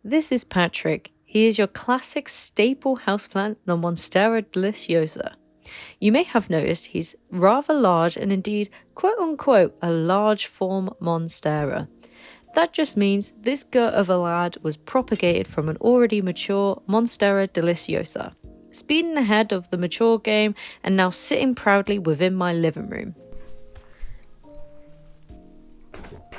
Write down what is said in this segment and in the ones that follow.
This is Patrick. He is your classic staple houseplant, the Monstera deliciosa. You may have noticed he's rather large and indeed, quote unquote, a large form Monstera. That just means this gut of a lad was propagated from an already mature Monstera deliciosa, speeding ahead of the mature game and now sitting proudly within my living room.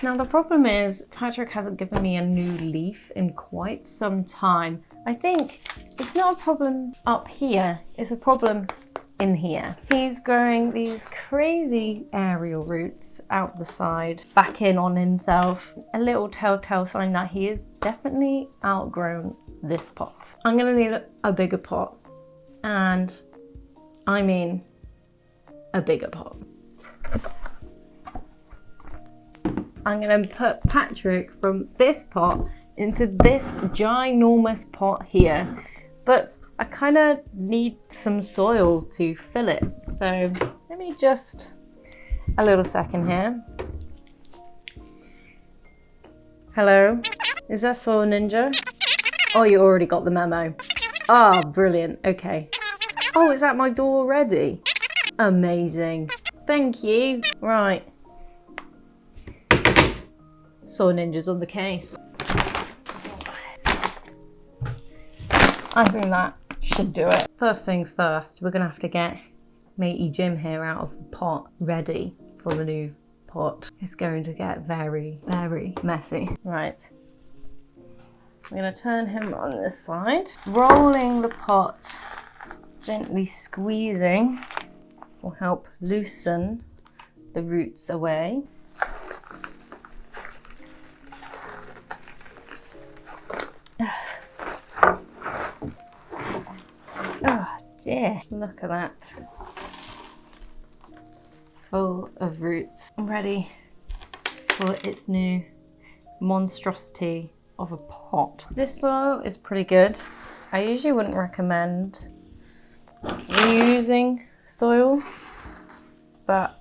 Now the problem is Patrick hasn't given me a new leaf in quite some time. I think it's not a problem up here, it's a problem in here. He's growing these crazy aerial roots out the side, back in on himself. A little telltale sign that he is definitely outgrown this pot. I'm gonna need a bigger pot, and I mean a bigger pot. I'm gonna put Patrick from this pot into this ginormous pot here. But I kind of need some soil to fill it. So let me just, a little second here. Hello, is that Soil Ninja? Oh, you already got the memo. Ah, brilliant, okay. Oh, it's at my door already? Amazing, thank you. Right. Soil Ninja's on the case. I think that should do it. First things first, we're gonna have to get matey Jim here out of the pot ready for the new pot. It's going to get very, very messy. Right. I'm gonna turn him on this side. Rolling the pot, gently squeezing will help loosen the roots away. Oh dear, look at that. Full of roots. Ready for its new monstrosity of a pot. This soil is pretty good. I usually wouldn't recommend reusing soil, but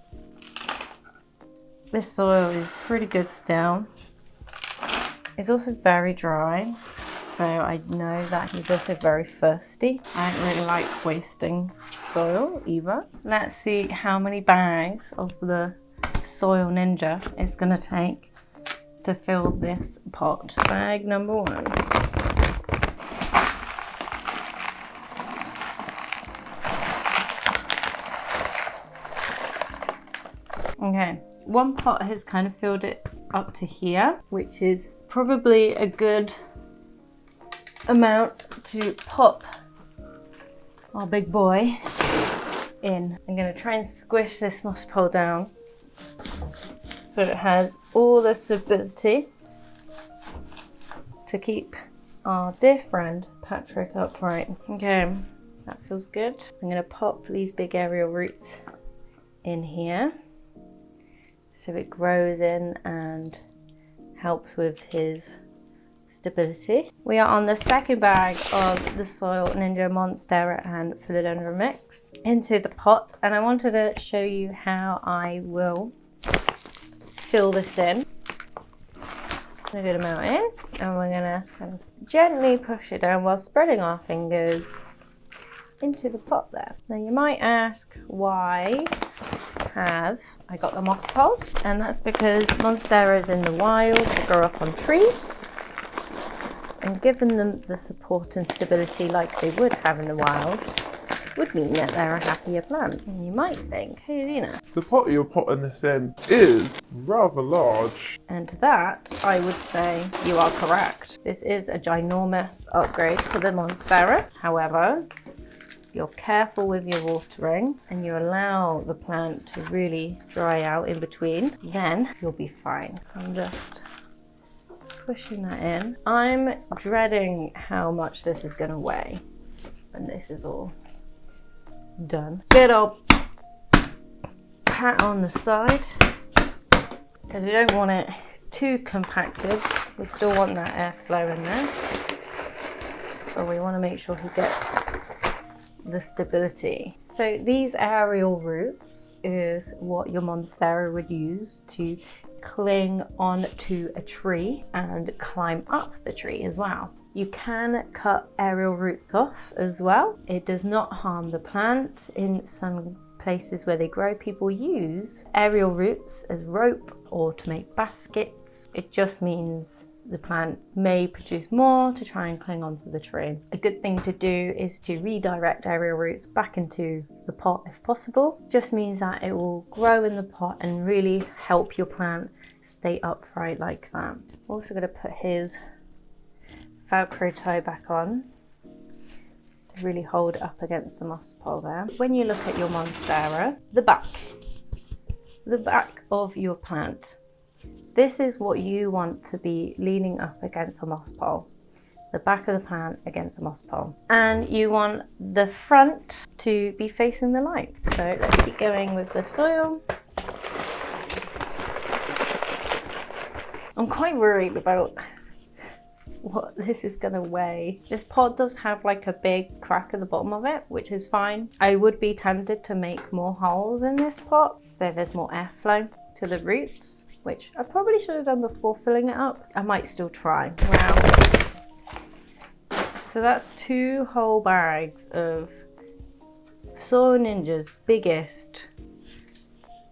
this soil is pretty good still. It's also very dry. So I know that he's also very thirsty. I don't really like wasting soil either. Let's see how many bags of the Soil Ninja it's gonna take to fill this pot. Bag number 1. Okay, one pot has kind of filled it up to here, which is probably a good amount to pop our big boy in. I'm going to try and squish this moss pole down so it has all the stability to keep our dear friend Patrick upright. Okay, that feels good. I'm going to pop these big aerial roots in here so it grows in and helps with his stability. We are on the second bag of the Soil Ninja Monstera and Philodendron mix into the pot, and I wanted to show you how I will fill this in. A good amount in, and we're gonna kind of gently push it down while spreading our fingers into the pot there. Now you might ask why have I got the moss pole, and that's because Monsteras in the wild grow up on trees, and giving them the support and stability like they would have in the wild would mean that they're a happier plant. And you might think, hey Alina, the pot you're putting this in is rather large. And to that, I would say you are correct. This is a ginormous upgrade for the Monstera. However, if you're careful with your watering and you allow the plant to really dry out in between, then you'll be fine. I'm just pushing that in. I'm dreading how much this is gonna weigh when this is all done. Good old pat on the side, because we don't want it too compacted. We still want that airflow in there, but we want to make sure he gets the stability. So these aerial roots is what your Monstera would use to cling onto a tree and climb up the tree as well. You can cut aerial roots off as well. It does not harm the plant. In some places where they grow, people use aerial roots as rope or to make baskets. It just means the plant may produce more to try and cling onto the tree. A good thing to do is to redirect aerial roots back into the pot if possible. Just means that it will grow in the pot and really help your plant stay upright like that. I'm also going to put his Velcro tie back on to really hold it up against the moss pole there. When you look at your Monstera, the back of your plant, this is what you want to be leaning up against a moss pole. The back of the plant against a moss pole. And you want the front to be facing the light. So let's keep going with the soil. I'm quite worried about what this is gonna weigh. This pot does have like a big crack at the bottom of it, which is fine. I would be tempted to make more holes in this pot so there's more airflow to the roots, which I probably should have done before filling it up. I might still try. Wow. So that's 2 whole bags of Soil Ninja's biggest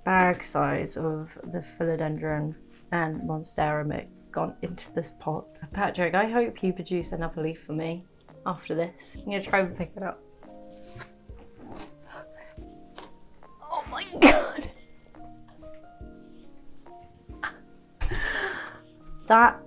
bag size of the philodendron and Monstera mix gone into this pot. Patrick, I hope you produce another leaf for me after this. I'm gonna try and pick it up. Oh my God. That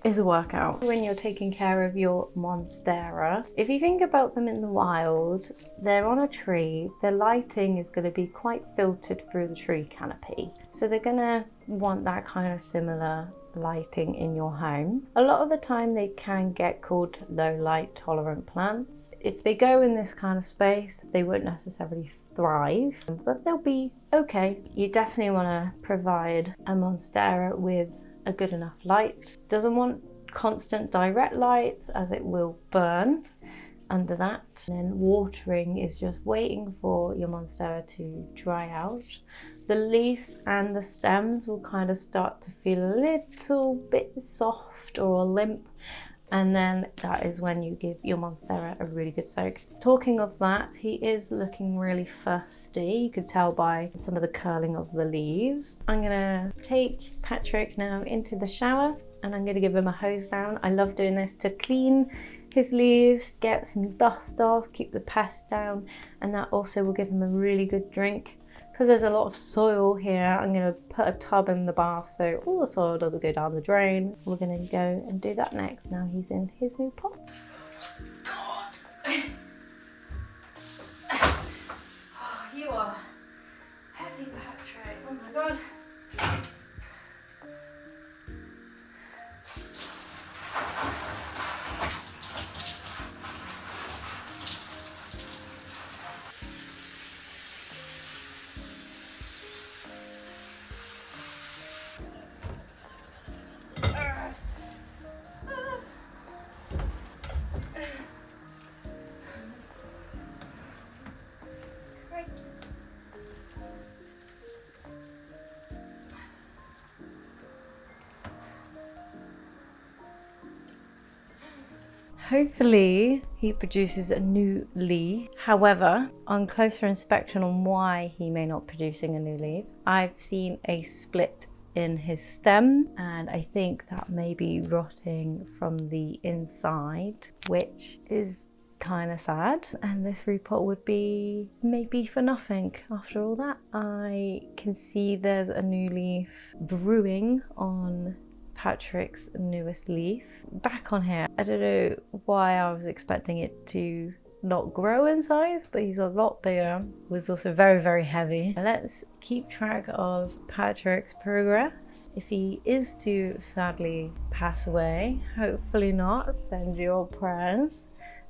is a workout. When you're taking care of your Monstera, if you think about them in the wild, they're on a tree, their lighting is going to be quite filtered through the tree canopy. So they're going to want that kind of similar lighting in your home. A lot of the time they can get called low light tolerant plants. If they go in this kind of space, they won't necessarily thrive, but they'll be okay. You definitely want to provide a Monstera with a good enough light. Doesn't want constant direct lights as it will burn under that. And then watering is just waiting for your Monstera to dry out. The leaves and the stems will kind of start to feel a little bit soft or limp, and then that is when you give your Monstera a really good soak. Talking of that, he is looking really thirsty. You can tell by some of the curling of the leaves. I'm gonna take Patrick now into the shower and I'm gonna give him a hose down. I love doing this to clean his leaves, get some dust off, keep the pests down, and that also will give him a really good drink. Because there's a lot of soil here, I'm going to put a tub in the bath so all the soil doesn't go down the drain. We're going to go and do that next. Now he's in his new pot. God. Oh, you are heavy, Patrick. Oh my God. Hopefully he produces a new leaf. However, on closer inspection on why he may not producing a new leaf, I've seen a split in his stem, and I think that may be rotting from the inside, which is kind of sad. And this repot would be maybe for nothing after all that. I can see there's a new leaf brewing on Patrick's newest leaf. Back on here, I don't know why I was expecting it to not grow in size, but he's a lot bigger. Was also very, very heavy. Let's keep track of Patrick's progress. If he is to sadly pass away, hopefully not, send your prayers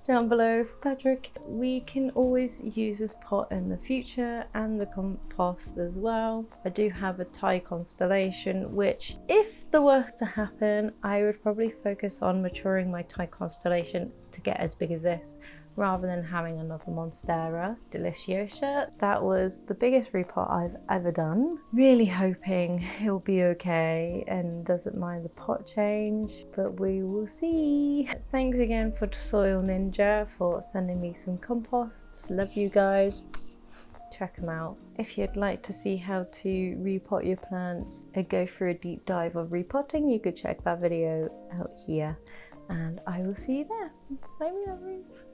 down below for Patrick. We can always use this pot in the future and the compost as well. I do have a Thai constellation, which if the worst to happen, I would probably focus on maturing my Thai constellation to get as big as this rather than having another Monstera Deliciosa. That was the biggest repot I've ever done. Really hoping he'll be okay and doesn't mind the pot change, but we will see. Thanks again for Soil Ninja for sending me some compost. Love you guys. Check them out. If you'd like to see how to repot your plants and go through a deep dive of repotting, you could check that video out here, and I will see you there. Bye, my lovers.